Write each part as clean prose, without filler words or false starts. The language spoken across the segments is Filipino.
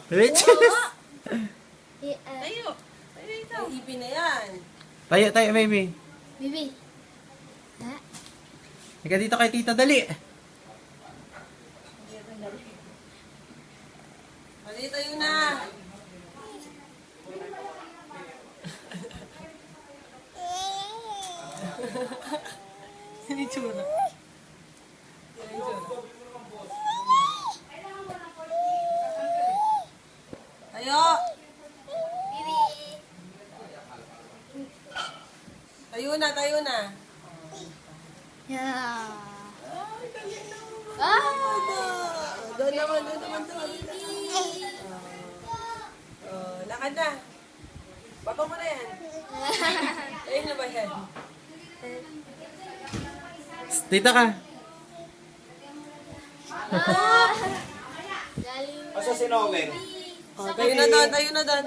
Riches! Tayo. Tayo ito. Ipin na yan. Tayo, tayo, baby. Bibi. Ha? Ika dito kay tita, dali. Mali, tayo na. Sini tsura. Tayo. Bibi. Tayo na, tayo na. Yeah. Doon naman, doon naman. Lakad na. Baba mo na yan. Ayun na ba yan? Tita ka. Galing. Asa si Noel? Tayo na doon, tayo na doon.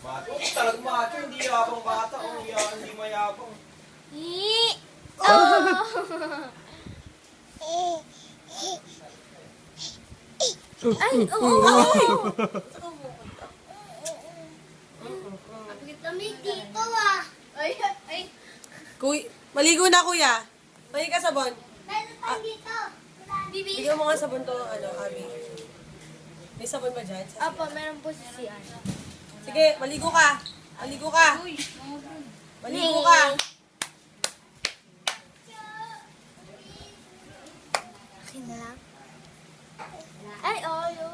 Macho. Talagang macho. Hindi yabang bata. Hindi mayabang. Ay, oo. Apikit kami dito ah. Ay, ay. Maligo na, kuya. Pahingi ka sabon. Meron tayo dito. Bibi. Bigyan mo nga sabon to, Abi. May sabon ba dyan? Apo, meron po si Sian. Sige, maligo ka. Maligo ka. Maligo ka. Akin na lang. Ay, oo, yun.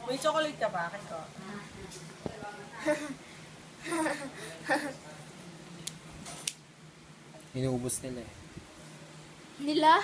May chocolate ka pa, akin ko. Inuubos nila eh. Nila?